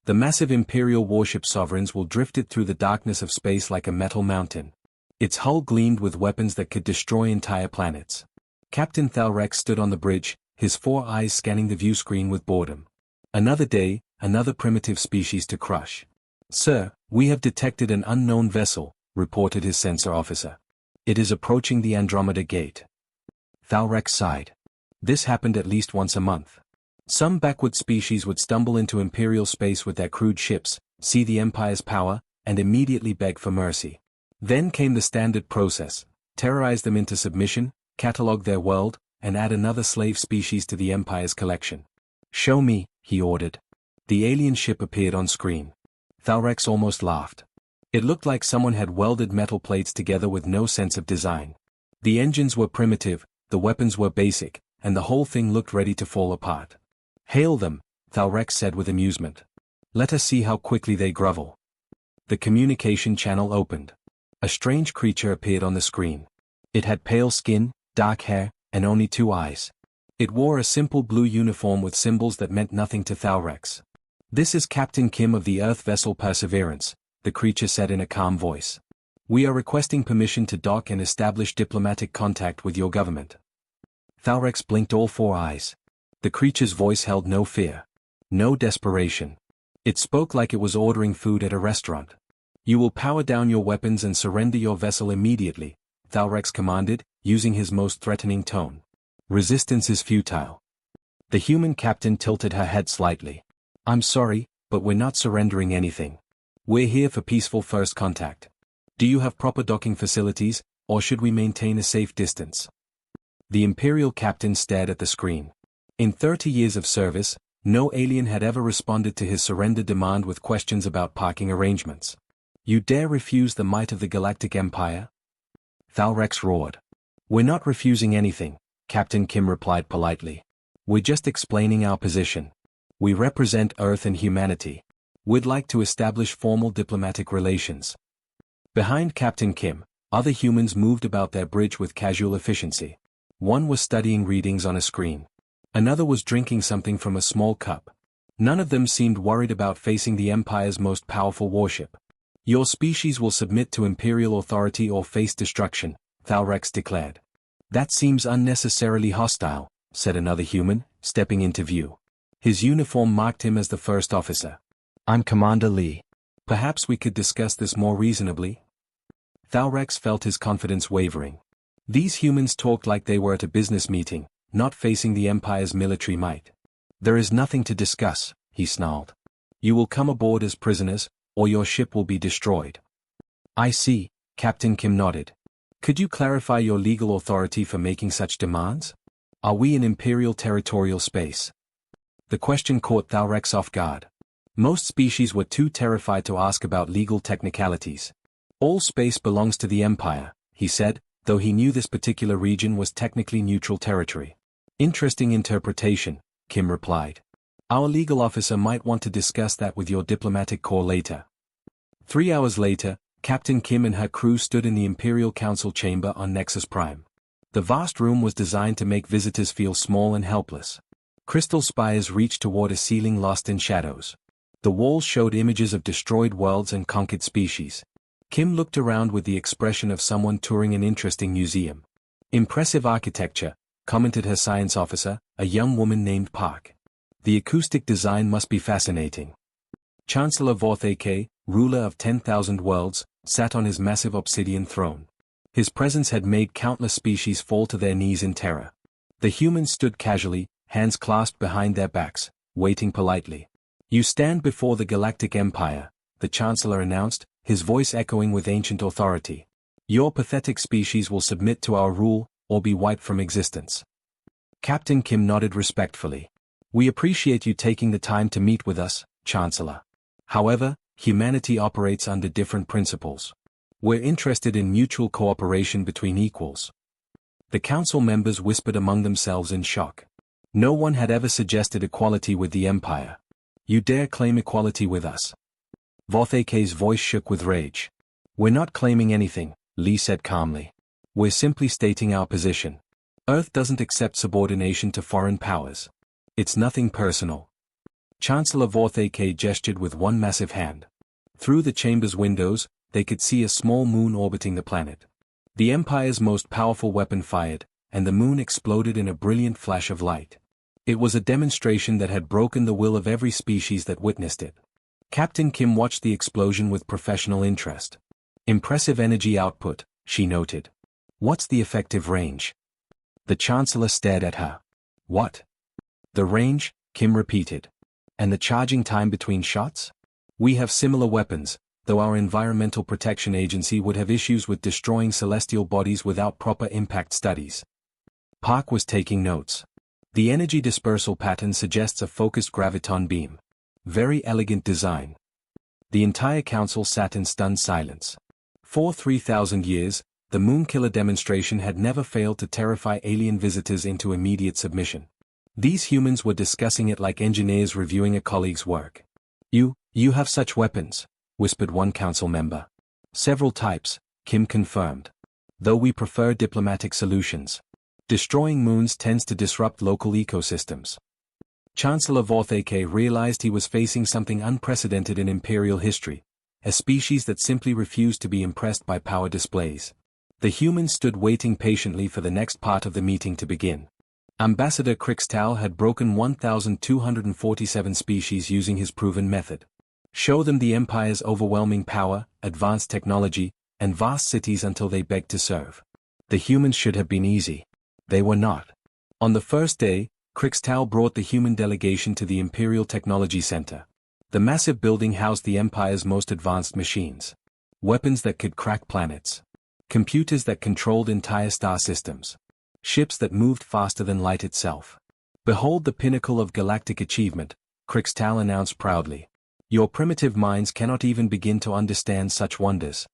The massive Imperial warship sovereigns will drift it through the darkness of space like a metal mountain. Its hull gleamed with weapons that could destroy entire planets. Captain Thalrex stood on the bridge, his 4 eyes scanning the view screen with boredom. Another day, another primitive species to crush. "Sir, we have detected an unknown vessel," reported his sensor officer. "It is approaching the Andromeda Gate." Thalrex sighed. This happened at least once a month. Some backward species would stumble into Imperial space with their crude ships, see the Empire's power, and immediately beg for mercy. Then came the standard process: terrorize them into submission, catalog their world, and add another slave species to the Empire's collection. "Show me," he ordered. The alien ship appeared on screen. Thalrex almost laughed. It looked like someone had welded metal plates together with no sense of design. The engines were primitive, the weapons were basic, and the whole thing looked ready to fall apart. "Hail them," Thalrex said with amusement. "Let us see how quickly they grovel." The communication channel opened. A strange creature appeared on the screen. It had pale skin, dark hair, and only 2 eyes. It wore a simple blue uniform with symbols that meant nothing to Thalrex. "This is Captain Kim of the Earth vessel Perseverance," the creature said in a calm voice. "We are requesting permission to dock and establish diplomatic contact with your government." Thalrex blinked all 4 eyes. The creature's voice held no fear. No desperation. It spoke like it was ordering food at a restaurant. "You will power down your weapons and surrender your vessel immediately," Thalrex commanded, using his most threatening tone. "Resistance is futile." The human captain tilted her head slightly. "I'm sorry, but we're not surrendering anything. We're here for peaceful first contact. Do you have proper docking facilities, or should we maintain a safe distance?" The Imperial captain stared at the screen. In 30 years of service, no alien had ever responded to his surrender demand with questions about parking arrangements. "You dare refuse the might of the Galactic Empire?" Thalrex roared. "We're not refusing anything," Captain Kim replied politely. "We're just explaining our position. We represent Earth and humanity. We'd like to establish formal diplomatic relations." Behind Captain Kim, other humans moved about their bridge with casual efficiency. One was studying readings on a screen. Another was drinking something from a small cup. None of them seemed worried about facing the Empire's most powerful warship. "Your species will submit to Imperial authority or face destruction," Thalrex declared. "That seems unnecessarily hostile," said another human, stepping into view. His uniform marked him as the first officer. "I'm Commander Lee. Perhaps we could discuss this more reasonably?" Thalrex felt his confidence wavering. These humans talked like they were at a business meeting, not facing the Empire's military might. "There is nothing to discuss," he snarled. "You will come aboard as prisoners, or your ship will be destroyed." "I see," Captain Kim nodded. "Could you clarify your legal authority for making such demands? Are we in Imperial territorial space?" The question caught Thalrex off guard. Most species were too terrified to ask about legal technicalities. "All space belongs to the Empire," he said, though he knew this particular region was technically neutral territory. "Interesting interpretation," Kim replied. "Our legal officer might want to discuss that with your diplomatic corps later." 3 hours later, Captain Kim and her crew stood in the Imperial Council chamber on Nexus Prime. The vast room was designed to make visitors feel small and helpless. Crystal spires reached toward a ceiling lost in shadows. The walls showed images of destroyed worlds and conquered species. Kim looked around with the expression of someone touring an interesting museum. "Impressive architecture," commented her science officer, a young woman named Park. "The acoustic design must be fascinating." Chancellor Vorthake, ruler of 10,000 worlds, sat on his massive obsidian throne. His presence had made countless species fall to their knees in terror. The humans stood casually, hands clasped behind their backs, waiting politely. "You stand before the Galactic Empire," the Chancellor announced, his voice echoing with ancient authority. "Your pathetic species will submit to our rule, or be wiped from existence." Captain Kim nodded respectfully. "We appreciate you taking the time to meet with us, Chancellor. However, humanity operates under different principles. We're interested in mutual cooperation between equals." The council members whispered among themselves in shock. No one had ever suggested equality with the Empire. "You dare claim equality with us?" Vorthake's voice shook with rage. "We're not claiming anything," Lee said calmly. "We're simply stating our position. Earth doesn't accept subordination to foreign powers. It's nothing personal." Chancellor Vorthake gestured with one massive hand. Through the chamber's windows, they could see a small moon orbiting the planet. The Empire's most powerful weapon fired, and the moon exploded in a brilliant flash of light. It was a demonstration that had broken the will of every species that witnessed it. Captain Kim watched the explosion with professional interest. Impressive energy output, she noted. What's the effective range? The Chancellor stared at her. What? The range, Kim repeated. And the charging time between shots? We have similar weapons, though our Environmental Protection Agency would have issues with destroying celestial bodies without proper impact studies. Park was taking notes. The energy dispersal pattern suggests a focused graviton beam. Very elegant design. The entire council sat in stunned silence. For 3,000 years, the Moonkiller demonstration had never failed to terrify alien visitors into immediate submission. These humans were discussing it like engineers reviewing a colleague's work. You have such weapons, whispered one council member. Several types, Kim confirmed. Though we prefer diplomatic solutions. Destroying moons tends to disrupt local ecosystems. Chancellor Vorthake realized he was facing something unprecedented in Imperial history, a species that simply refused to be impressed by power displays. The humans stood waiting patiently for the next part of the meeting to begin. Ambassador Crixtal had broken 1,247 species using his proven method. Show them the Empire's overwhelming power, advanced technology, and vast cities until they begged to serve. The humans should have been easy. They were not. On the first day, Crixtal brought the human delegation to the Imperial Technology Center. The massive building housed the Empire's most advanced machines. Weapons that could crack planets. Computers that controlled entire star systems. Ships that moved faster than light itself. Behold the pinnacle of galactic achievement, Crixtal announced proudly. Your primitive minds cannot even begin to understand such wonders.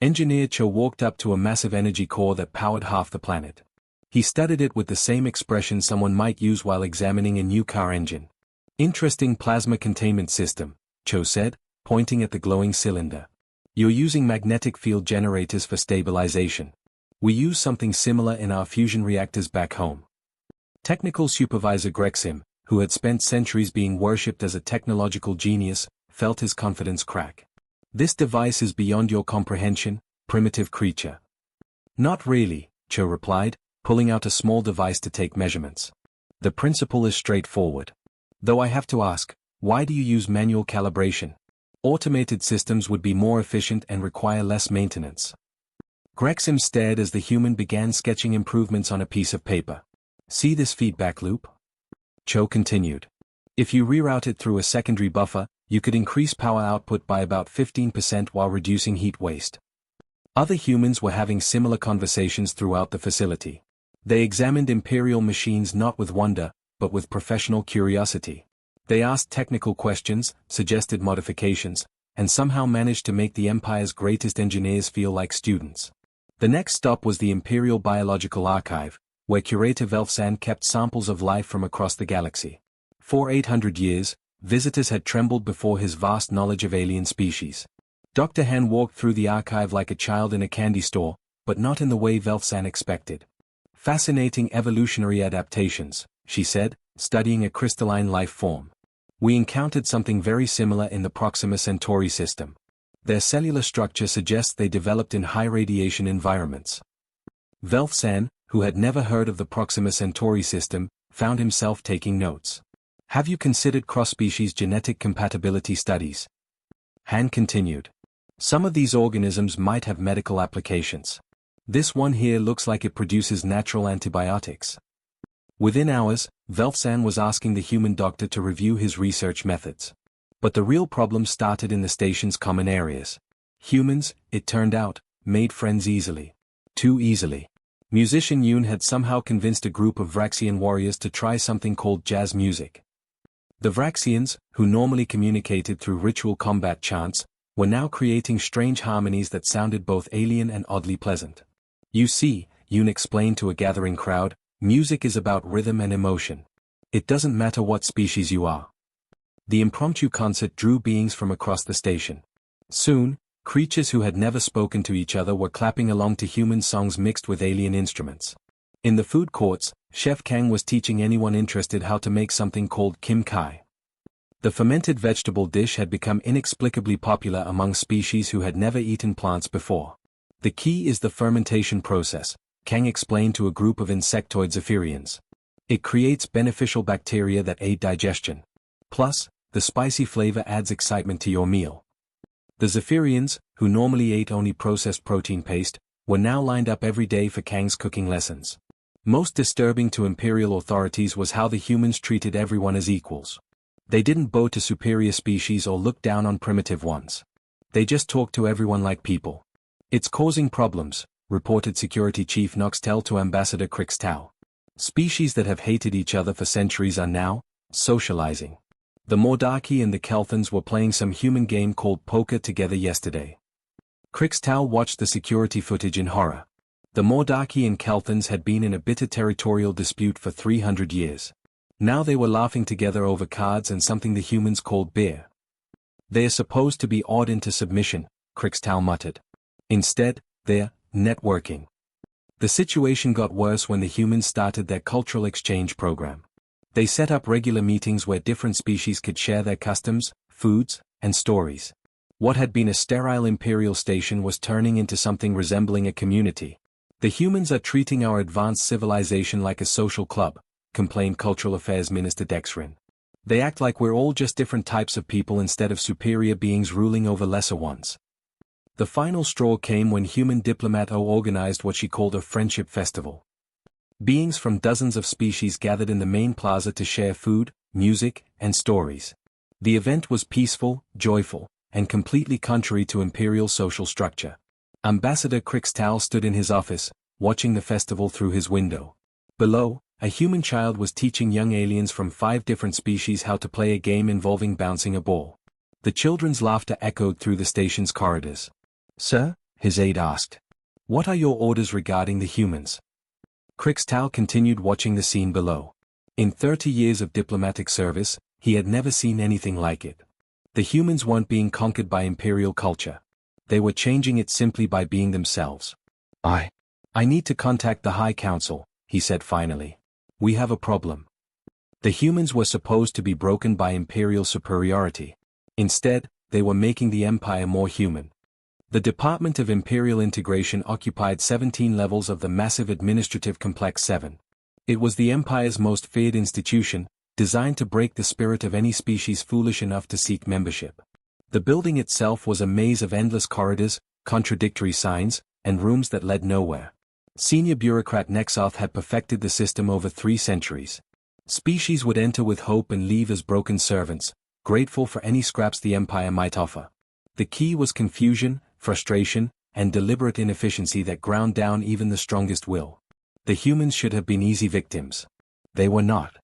Engineer Cho walked up to a massive energy core that powered half the planet. He studied it with the same expression someone might use while examining a new car engine. Interesting plasma containment system, Cho said, pointing at the glowing cylinder. You're using magnetic field generators for stabilization. We use something similar in our fusion reactors back home. Technical supervisor Grexim, who had spent centuries being worshipped as a technological genius, felt his confidence crack. This device is beyond your comprehension, primitive creature. Not really, Cho replied, pulling out a small device to take measurements. The principle is straightforward. Though I have to ask, why do you use manual calibration? Automated systems would be more efficient and require less maintenance. Grexim stared as the human began sketching improvements on a piece of paper. See this feedback loop? Cho continued. If you reroute it through a secondary buffer, you could increase power output by about 15% while reducing heat waste. Other humans were having similar conversations throughout the facility. They examined Imperial machines not with wonder, but with professional curiosity. They asked technical questions, suggested modifications, and somehow managed to make the Empire's greatest engineers feel like students. The next stop was the Imperial Biological Archive, where curator Velfsan kept samples of life from across the galaxy. For 800 years, visitors had trembled before his vast knowledge of alien species. Dr. Han walked through the archive like a child in a candy store, but not in the way Velfsan expected. Fascinating evolutionary adaptations, she said, studying a crystalline life form. We encountered something very similar in the Proxima Centauri system. Their cellular structure suggests they developed in high radiation environments. Velfsan, who had never heard of the Proxima Centauri system, found himself taking notes. Have you considered cross-species genetic compatibility studies? Han continued. Some of these organisms might have medical applications. This one here looks like it produces natural antibiotics. Within hours, Velfsan was asking the human doctor to review his research methods. But the real problem started in the station's common areas. Humans, it turned out, made friends easily. Too easily. Musician Yoon had somehow convinced a group of Vraxian warriors to try something called jazz music. The Vraxians, who normally communicated through ritual combat chants, were now creating strange harmonies that sounded both alien and oddly pleasant. You see, Yoon explained to a gathering crowd, music is about rhythm and emotion. It doesn't matter what species you are. The impromptu concert drew beings from across the station. Soon, creatures who had never spoken to each other were clapping along to human songs mixed with alien instruments. In the food courts, Chef Kang was teaching anyone interested how to make something called Kim Kai. The fermented vegetable dish had become inexplicably popular among species who had never eaten plants before. The key is the fermentation process, Kang explained to a group of insectoid Zephyrians. It creates beneficial bacteria that aid digestion. Plus, the spicy flavor adds excitement to your meal. The Zephyrians, who normally ate only processed protein paste, were now lined up every day for Kang's cooking lessons. Most disturbing to Imperial authorities was how the humans treated everyone as equals. They didn't bow to superior species or look down on primitive ones. They just talked to everyone like people. It's causing problems, reported Security Chief Noxtel to Ambassador Crixtau. Species that have hated each other for centuries are now socializing. The Mordaki and the Kelthans were playing some human game called poker together yesterday. Crixtau watched the security footage in horror. The Mordaki and Kelthans had been in a bitter territorial dispute for 300 years. Now they were laughing together over cards and something the humans called beer. They are supposed to be awed into submission, Crixtau muttered. Instead, they're networking. The situation got worse when the humans started their cultural exchange program. They set up regular meetings where different species could share their customs, foods, and stories. What had been a sterile imperial station was turning into something resembling a community. The humans are treating our advanced civilization like a social club, complained Cultural Affairs Minister Dexrin. They act like we're all just different types of people instead of superior beings ruling over lesser ones. The final straw came when human diplomat O organized what she called a friendship festival. Beings from dozens of species gathered in the main plaza to share food, music, and stories. The event was peaceful, joyful, and completely contrary to imperial social structure. Ambassador Crixtau stood in his office, watching the festival through his window. Below, a human child was teaching young aliens from 5 different species how to play a game involving bouncing a ball. The children's laughter echoed through the station's corridors. "Sir?" his aide asked. "What are your orders regarding the humans?" Crixtau continued watching the scene below. In 30 years of diplomatic service, he had never seen anything like it. The humans weren't being conquered by imperial culture. They were changing it simply by being themselves. I need to contact the High Council," he said finally. "We have a problem." The humans were supposed to be broken by imperial superiority. Instead, they were making the empire more human. The Department of Imperial Integration occupied 17 levels of the massive administrative complex 7. It was the empire's most feared institution, designed to break the spirit of any species foolish enough to seek membership. The building itself was a maze of endless corridors, contradictory signs, and rooms that led nowhere. Senior bureaucrat Nexoth had perfected the system over 3 centuries. Species would enter with hope and leave as broken servants, grateful for any scraps the empire might offer. The key was confusion, frustration, and deliberate inefficiency that ground down even the strongest will. The humans should have been easy victims. They were not.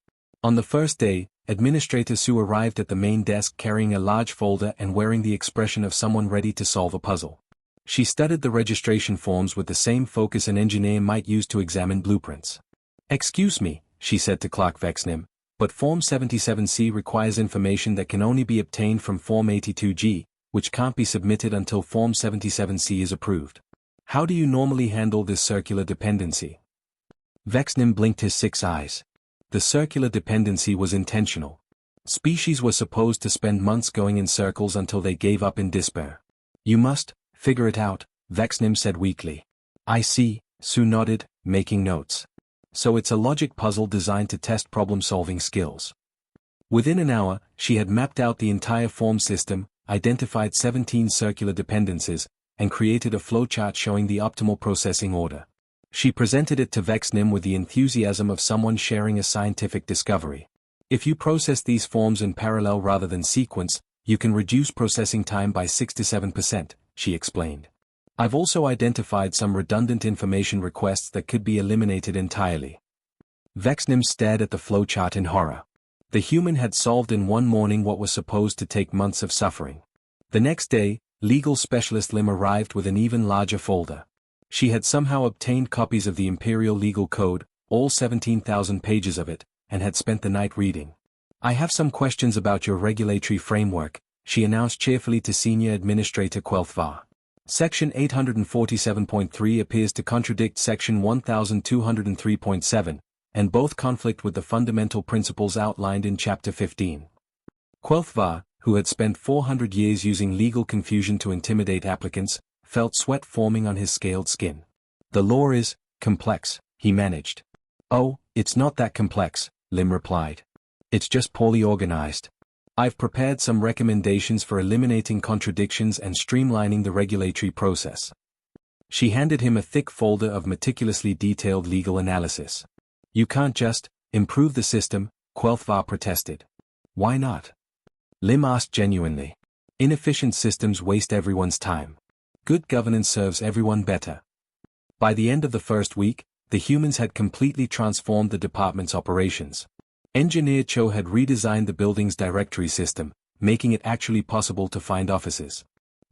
On the first day, Administrator Sue arrived at the main desk carrying a large folder and wearing the expression of someone ready to solve a puzzle. She studied the registration forms with the same focus an engineer might use to examine blueprints. "Excuse me," she said to Clerk Vexnim, "but Form 77C requires information that can only be obtained from Form 82G, which can't be submitted until Form 77C is approved. How do you normally handle this circular dependency?" Vexnim blinked his 6 eyes. The circular dependency was intentional. Species were supposed to spend months going in circles until they gave up in despair. "You must figure it out," Vexnim said weakly. "I see," Sue nodded, making notes. "So it's a logic puzzle designed to test problem-solving skills." Within an hour, she had mapped out the entire form system, identified 17 circular dependencies, and created a flowchart showing the optimal processing order. She presented it to Vexnim with the enthusiasm of someone sharing a scientific discovery. "If you process these forms in parallel rather than sequence, you can reduce processing time by 67%, she explained. "I've also identified some redundant information requests that could be eliminated entirely." Vexnim stared at the flowchart in horror. The human had solved in one morning what was supposed to take months of suffering. The next day, legal specialist Lim arrived with an even larger folder. She had somehow obtained copies of the Imperial Legal Code, all 17,000 pages of it, and had spent the night reading. "I have some questions about your regulatory framework," she announced cheerfully to Senior Administrator Quelthvar. Section 847.3 appears to contradict Section 1203.7, and both conflict with the fundamental principles outlined in Chapter 15. Quelthvar, who had spent 400 years using legal confusion to intimidate applicants, felt sweat forming on his scaled skin. The law is complex, he managed. Oh, it's not that complex, Lim replied. It's just poorly organized. I've prepared some recommendations for eliminating contradictions and streamlining the regulatory process. She handed him a thick folder of meticulously detailed legal analysis. You can't just improve the system, Quelthvar protested. Why not? Lim asked genuinely. Inefficient systems waste everyone's time. Good governance serves everyone better. By the end of the first week, the humans had completely transformed the department's operations. Engineer Cho had redesigned the building's directory system, making it actually possible to find offices.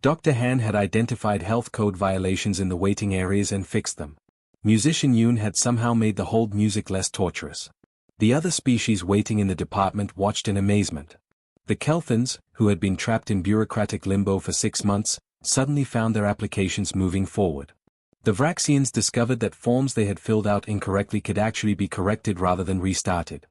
Dr. Han had identified health code violations in the waiting areas and fixed them. Musician Yoon had somehow made the hold music less torturous. The other species waiting in the department watched in amazement. The Kelthans, who had been trapped in bureaucratic limbo for 6 months, suddenly found their applications moving forward. The Vraxians discovered that forms they had filled out incorrectly could actually be corrected rather than restarted.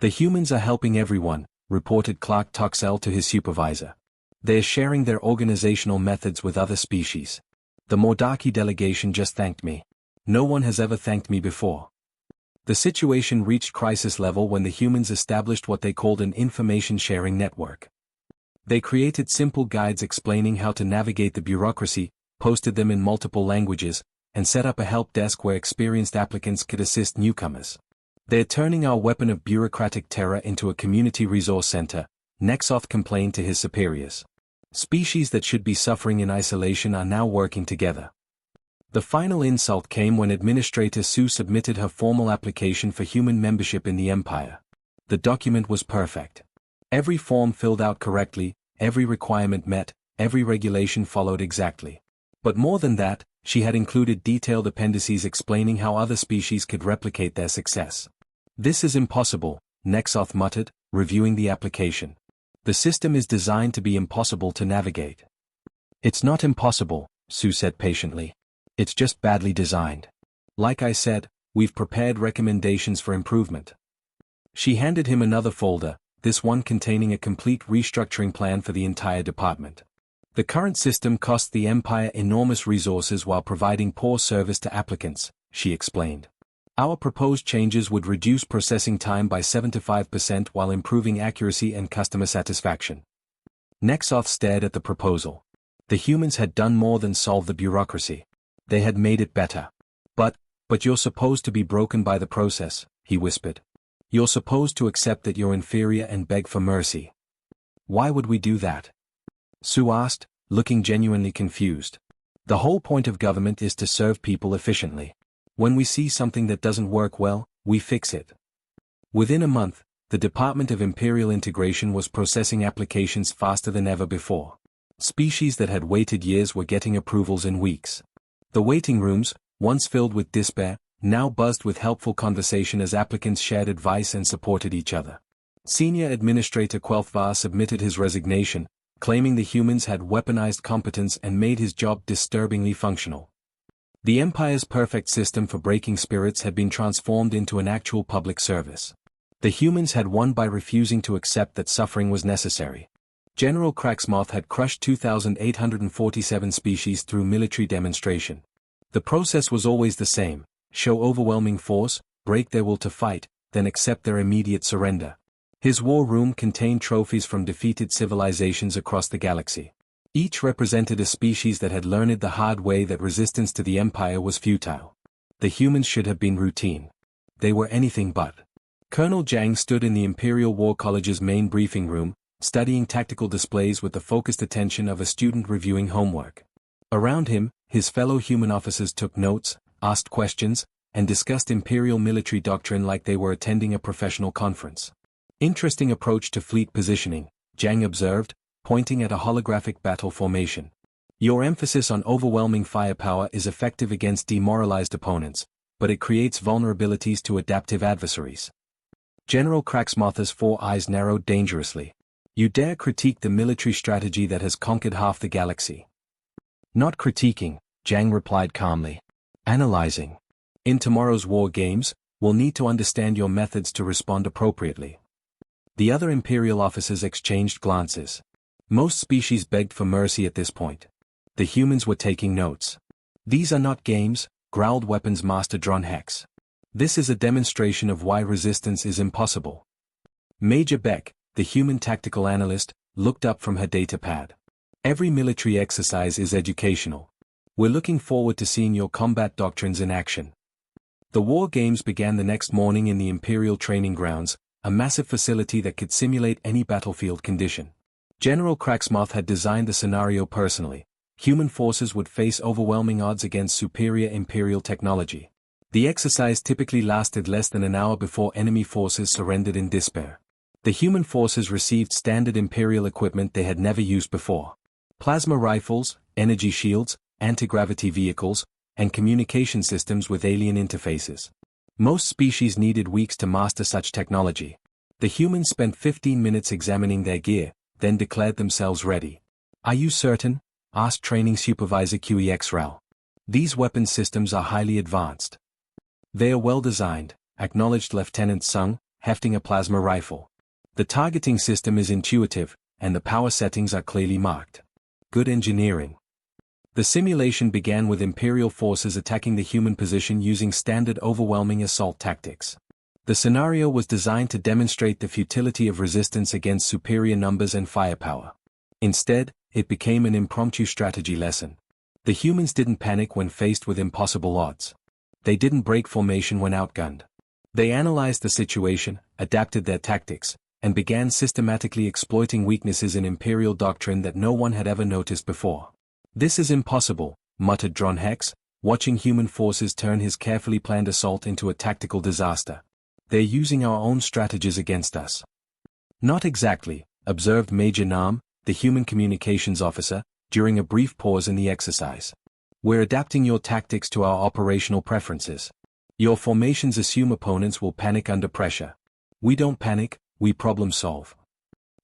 The humans are helping everyone, reported Clark Toxell to his supervisor. They are sharing their organizational methods with other species. The Mordaki delegation just thanked me. No one has ever thanked me before. The situation reached crisis level when the humans established what they called an information-sharing network. They created simple guides explaining how to navigate the bureaucracy, posted them in multiple languages, and set up a help desk where experienced applicants could assist newcomers. They're turning our weapon of bureaucratic terror into a community resource center, Nexoth complained to his superiors. Species that should be suffering in isolation are now working together. The final insult came when Administrator Sue submitted her formal application for human membership in the Empire. The document was perfect. Every form filled out correctly, every requirement met, every regulation followed exactly. But more than that, she had included detailed appendices explaining how other species could replicate their success. This is impossible, Nexoth muttered, reviewing the application. The system is designed to be impossible to navigate. It's not impossible, Sue said patiently. It's just badly designed. Like I said, we've prepared recommendations for improvement. She handed him another folder, this one containing a complete restructuring plan for the entire department. The current system costs the Empire enormous resources while providing poor service to applicants, she explained. Our proposed changes would reduce processing time by 75% while improving accuracy and customer satisfaction. Nexoth stared at the proposal. The humans had done more than solve the bureaucracy. They had made it better. But you're supposed to be broken by the process, he whispered. You're supposed to accept that you're inferior and beg for mercy. Why would we do that? Sue asked, looking genuinely confused. The whole point of government is to serve people efficiently. When we see something that doesn't work well, we fix it. Within a month, the Department of Imperial Integration was processing applications faster than ever before. Species that had waited years were getting approvals in weeks. The waiting rooms, once filled with despair, now buzzed with helpful conversation as applicants shared advice and supported each other. Senior Administrator Quelthvar submitted his resignation, claiming the humans had weaponized competence and made his job disturbingly functional. The Empire's perfect system for breaking spirits had been transformed into an actual public service. The humans had won by refusing to accept that suffering was necessary. General Cracksmoth had crushed 2,847 species through military demonstration. The process was always the same: show overwhelming force, break their will to fight, then accept their immediate surrender. His war room contained trophies from defeated civilizations across the galaxy. Each represented a species that had learned the hard way that resistance to the Empire was futile. The humans should have been routine. They were anything but. Colonel Zhang stood in the Imperial War College's main briefing room, studying tactical displays with the focused attention of a student reviewing homework. Around him, his fellow human officers took notes, asked questions, and discussed Imperial military doctrine like they were attending a professional conference. Interesting approach to fleet positioning, Zhang observed, pointing at a holographic battle formation. Your emphasis on overwhelming firepower is effective against demoralized opponents, but it creates vulnerabilities to adaptive adversaries. General Cracksmoth's 4 eyes narrowed dangerously. You dare critique the military strategy that has conquered half the galaxy? Not critiquing, Zhang replied calmly. Analyzing. In tomorrow's war games, we'll need to understand your methods to respond appropriately. The other Imperial officers exchanged glances. Most species begged for mercy at this point. The humans were taking notes. "These are not games," growled Weapons Master Dron Hex. "This is a demonstration of why resistance is impossible." Major Beck, the human tactical analyst, looked up from her datapad. "Every military exercise is educational. We're looking forward to seeing your combat doctrines in action." The war games began the next morning in the Imperial Training Grounds, a massive facility that could simulate any battlefield condition. General Cracksmoth had designed the scenario personally. Human forces would face overwhelming odds against superior Imperial technology. The exercise typically lasted less than an hour before enemy forces surrendered in despair. The human forces received standard Imperial equipment they had never used before. Plasma rifles, energy shields, anti-gravity vehicles, and communication systems with alien interfaces. Most species needed weeks to master such technology. The humans spent 15 minutes examining their gear, then declared themselves ready. "Are you certain?" asked Training Supervisor QEX Rao. "These weapon systems are highly advanced." "They are well designed," acknowledged Lieutenant Sung, hefting a plasma rifle. "The targeting system is intuitive, and the power settings are clearly marked. Good engineering." The simulation began with Imperial forces attacking the human position using standard overwhelming assault tactics. The scenario was designed to demonstrate the futility of resistance against superior numbers and firepower. Instead, it became an impromptu strategy lesson. The humans didn't panic when faced with impossible odds. They didn't break formation when outgunned. They analyzed the situation, adapted their tactics, and began systematically exploiting weaknesses in Imperial doctrine that no one had ever noticed before. "This is impossible," muttered Dron Hex, watching human forces turn his carefully planned assault into a tactical disaster. "They're using our own strategies against us." "Not exactly," observed Major Nam, the human communications officer, during a brief pause in the exercise. "We're adapting your tactics to our operational preferences. Your formations assume opponents will panic under pressure. We don't panic, we problem solve."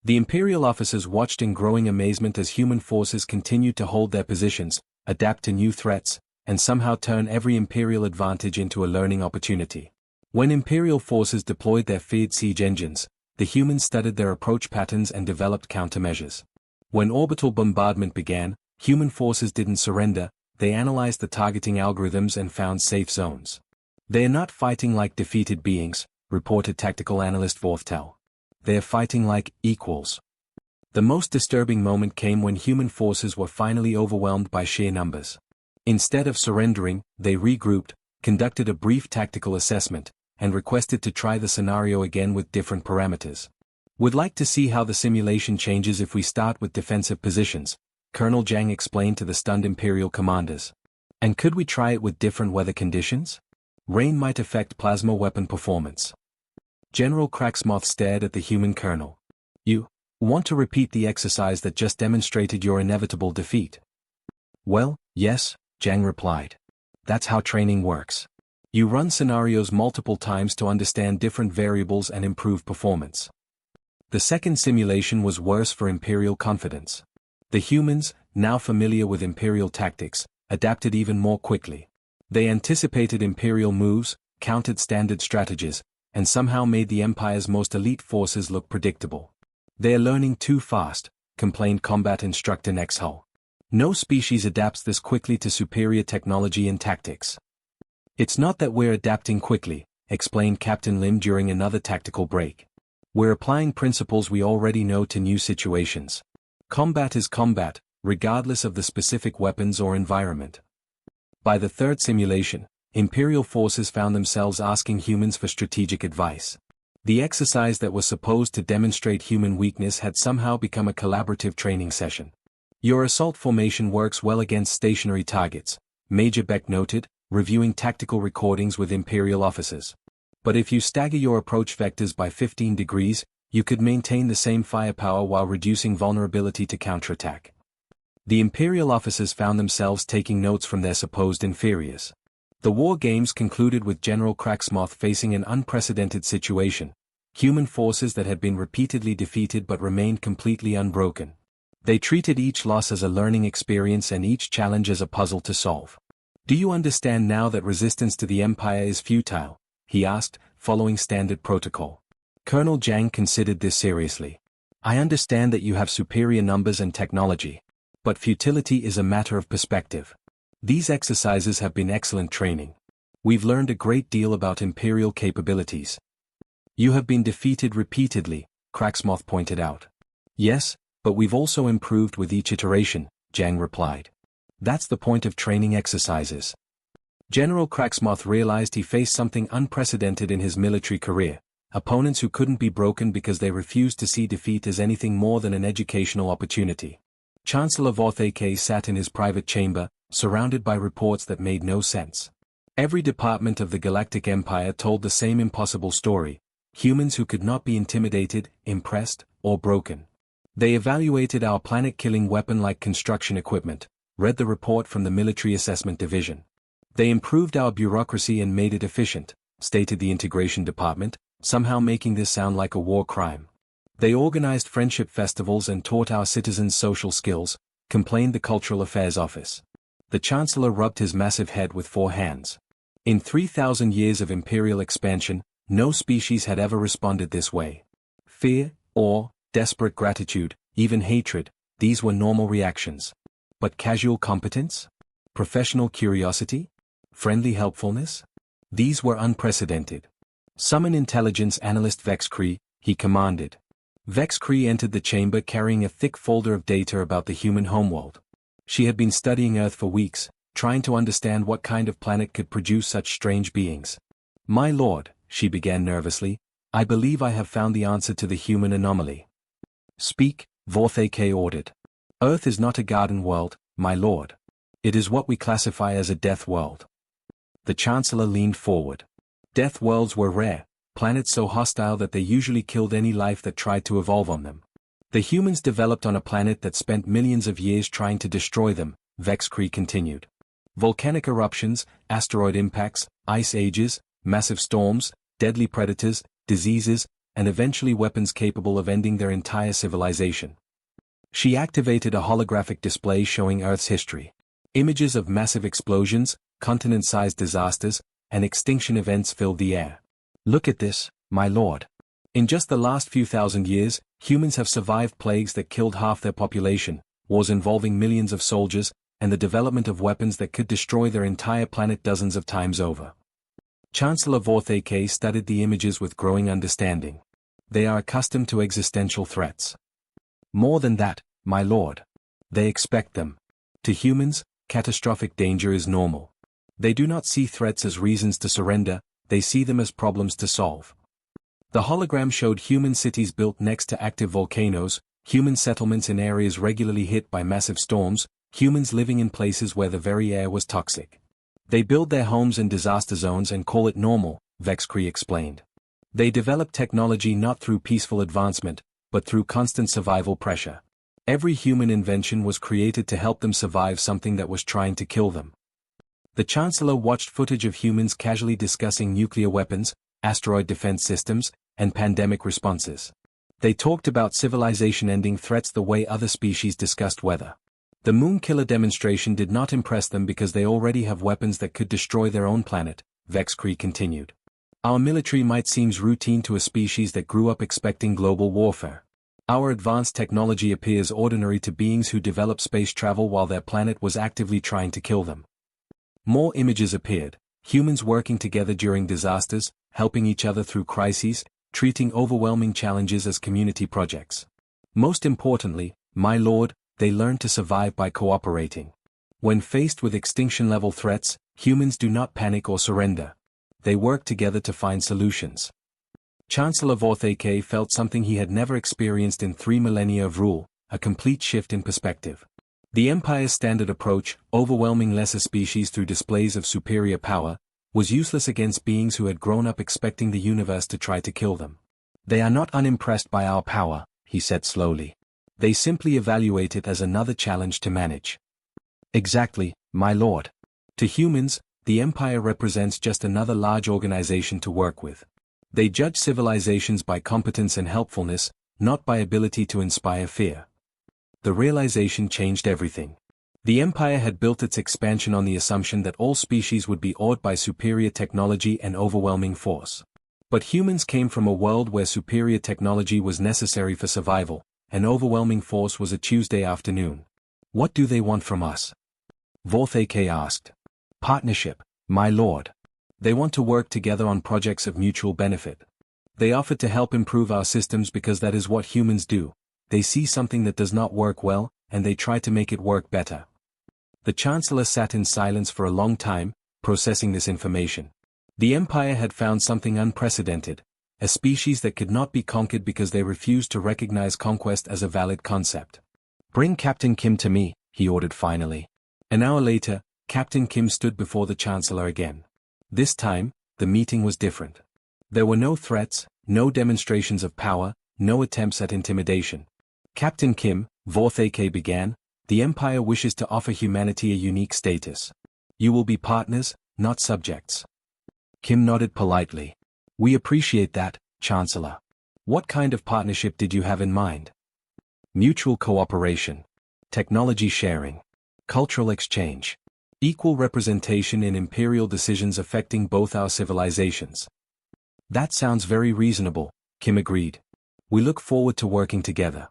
The Imperial officers watched in growing amazement as human forces continued to hold their positions, adapt to new threats, and somehow turn every Imperial advantage into a learning opportunity. When Imperial forces deployed their feared siege engines, the humans studied their approach patterns and developed countermeasures. When orbital bombardment began, human forces didn't surrender, they analyzed the targeting algorithms and found safe zones. "They are not fighting like defeated beings," reported tactical analyst Vorthtel. "They are fighting like equals." The most disturbing moment came when human forces were finally overwhelmed by sheer numbers. Instead of surrendering, they regrouped, conducted a brief tactical assessment, and requested to try the scenario again with different parameters. "We'd like to see how the simulation changes if we start with defensive positions," Colonel Zhang explained to the stunned Imperial commanders. "And could we try it with different weather conditions? Rain might affect plasma weapon performance." General Cracksmoth stared at the human colonel. "You want to repeat the exercise that just demonstrated your inevitable defeat?" "Well, yes," Zhang replied. "That's how training works. You run scenarios multiple times to understand different variables and improve performance." The second simulation was worse for Imperial confidence. The humans, now familiar with Imperial tactics, adapted even more quickly. They anticipated Imperial moves, countered standard strategies, and somehow made the Empire's most elite forces look predictable. "They're learning too fast," complained Combat Instructor Nexhull. "No species adapts this quickly to superior technology and tactics." "It's not that we're adapting quickly," explained Captain Lim during another tactical break. "We're applying principles we already know to new situations. Combat is combat, regardless of the specific weapons or environment." By the third simulation, Imperial forces found themselves asking humans for strategic advice. The exercise that was supposed to demonstrate human weakness had somehow become a collaborative training session. "Your assault formation works well against stationary targets," Major Beck noted, reviewing tactical recordings with Imperial officers. "But if you stagger your approach vectors by 15 degrees, you could maintain the same firepower while reducing vulnerability to counterattack." The Imperial officers found themselves taking notes from their supposed inferiors. The war games concluded with General Cracksmoth facing an unprecedented situation, human forces that had been repeatedly defeated but remained completely unbroken. They treated each loss as a learning experience and each challenge as a puzzle to solve. "Do you understand now that resistance to the Empire is futile?" he asked, following standard protocol. Colonel Jiang considered this seriously. I understand that you have superior numbers and technology. But futility is a matter of perspective. These exercises have been excellent training. We've learned a great deal about Imperial capabilities. You have been defeated repeatedly, Cracksmoth pointed out. Yes, but we've also improved with each iteration, Jiang replied. That's the point of training exercises. General Cracksmoth realized he faced something unprecedented in his military career, opponents who couldn't be broken because they refused to see defeat as anything more than an educational opportunity. Chancellor Vorthake sat in his private chamber, surrounded by reports that made no sense. Every department of the Galactic Empire told the same impossible story: humans who could not be intimidated, impressed, or broken. They evaluated our planet-killing weapon-like construction equipment, read the report from the Military Assessment Division. They improved our bureaucracy and made it efficient, stated the Integration Department, somehow making this sound like a war crime. They organized friendship festivals and taught our citizens social skills, complained the Cultural Affairs Office. The Chancellor rubbed his massive head with 4 hands. In 3,000 years of imperial expansion, no species had ever responded this way. Fear, awe, desperate gratitude, even hatred, these were normal reactions. But casual competence? Professional curiosity? Friendly helpfulness? These were unprecedented. Summon Intelligence Analyst Vex Cree, he commanded. Vex Cree entered the chamber carrying a thick folder of data about the human homeworld. She had been studying Earth for weeks, trying to understand what kind of planet could produce such strange beings. My lord, she began nervously, I believe I have found the answer to the human anomaly. Speak, Vorthake ordered. Earth is not a garden world, my lord. It is what we classify as a death world. The Chancellor leaned forward. Death worlds were rare, planets so hostile that they usually killed any life that tried to evolve on them. The humans developed on a planet that spent millions of years trying to destroy them, Vex Cree continued. Volcanic eruptions, asteroid impacts, ice ages, massive storms, deadly predators, diseases, and eventually weapons capable of ending their entire civilization. She activated a holographic display showing Earth's history. Images of massive explosions, continent-sized disasters, and extinction events filled the air. Look at this, my lord. In just the last few thousand years, humans have survived plagues that killed half their population, wars involving millions of soldiers, and the development of weapons that could destroy their entire planet dozens of times over. Chancellor Vorthake studied the images with growing understanding. They are accustomed to existential threats. More than that, my lord. They expect them. To humans, catastrophic danger is normal. They do not see threats as reasons to surrender, they see them as problems to solve. The hologram showed human cities built next to active volcanoes, human settlements in areas regularly hit by massive storms, humans living in places where the very air was toxic. They build their homes in disaster zones and call it normal, Vex Cree explained. They develop technology not through peaceful advancement, but through constant survival pressure. Every human invention was created to help them survive something that was trying to kill them. The Chancellor watched footage of humans casually discussing nuclear weapons, asteroid defense systems, and pandemic responses. They talked about civilization-ending threats the way other species discussed weather. The Moon Killer demonstration did not impress them because they already have weapons that could destroy their own planet, Vex Cree continued. Our military might seem routine to a species that grew up expecting global warfare. Our advanced technology appears ordinary to beings who develop space travel while their planet was actively trying to kill them. More images appeared, humans working together during disasters, helping each other through crises, treating overwhelming challenges as community projects. Most importantly, my lord, they learned to survive by cooperating. When faced with extinction-level threats, humans do not panic or surrender. They work together to find solutions. Chancellor Vorthake felt something he had never experienced in 3 millennia of rule, a complete shift in perspective. The Empire's standard approach, overwhelming lesser species through displays of superior power, was useless against beings who had grown up expecting the universe to try to kill them. They are not unimpressed by our power, he said slowly. They simply evaluate it as another challenge to manage. Exactly, my lord. To humans, the Empire represents just another large organization to work with. They judge civilizations by competence and helpfulness, not by ability to inspire fear. The realization changed everything. The Empire had built its expansion on the assumption that all species would be awed by superior technology and overwhelming force. But humans came from a world where superior technology was necessary for survival. An overwhelming force was a Tuesday afternoon. What do they want from us? Vorthake asked. Partnership, my lord. They want to work together on projects of mutual benefit. They offered to help improve our systems because that is what humans do. They see something that does not work well, and they try to make it work better. The Chancellor sat in silence for a long time, processing this information. The Empire had found something unprecedented, a species that could not be conquered because they refused to recognize conquest as a valid concept. Bring Captain Kim to me, he ordered finally. An hour later, Captain Kim stood before the Chancellor again. This time, the meeting was different. There were no threats, no demonstrations of power, no attempts at intimidation. Captain Kim, Vorthake began, the Empire wishes to offer humanity a unique status. You will be partners, not subjects. Kim nodded politely. We appreciate that, Chancellor. What kind of partnership did you have in mind? Mutual cooperation. Technology sharing. Cultural exchange. Equal representation in imperial decisions affecting both our civilizations. That sounds very reasonable, Kim agreed. We look forward to working together.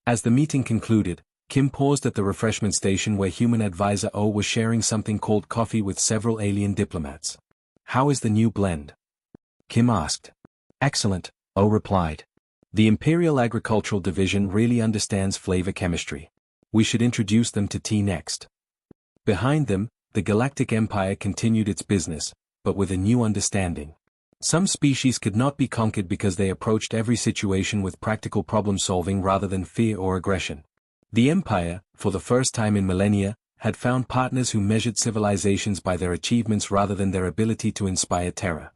As the meeting concluded, Kim paused at the refreshment station where human advisor O was sharing something called coffee with several alien diplomats. How is the new blend? Kim asked. Excellent, O replied. The Imperial Agricultural Division really understands flavor chemistry. We should introduce them to tea next. Behind them, the Galactic Empire continued its business, but with a new understanding. Some species could not be conquered because they approached every situation with practical problem-solving rather than fear or aggression. The Empire, for the first time in millennia, had found partners who measured civilizations by their achievements rather than their ability to inspire terror.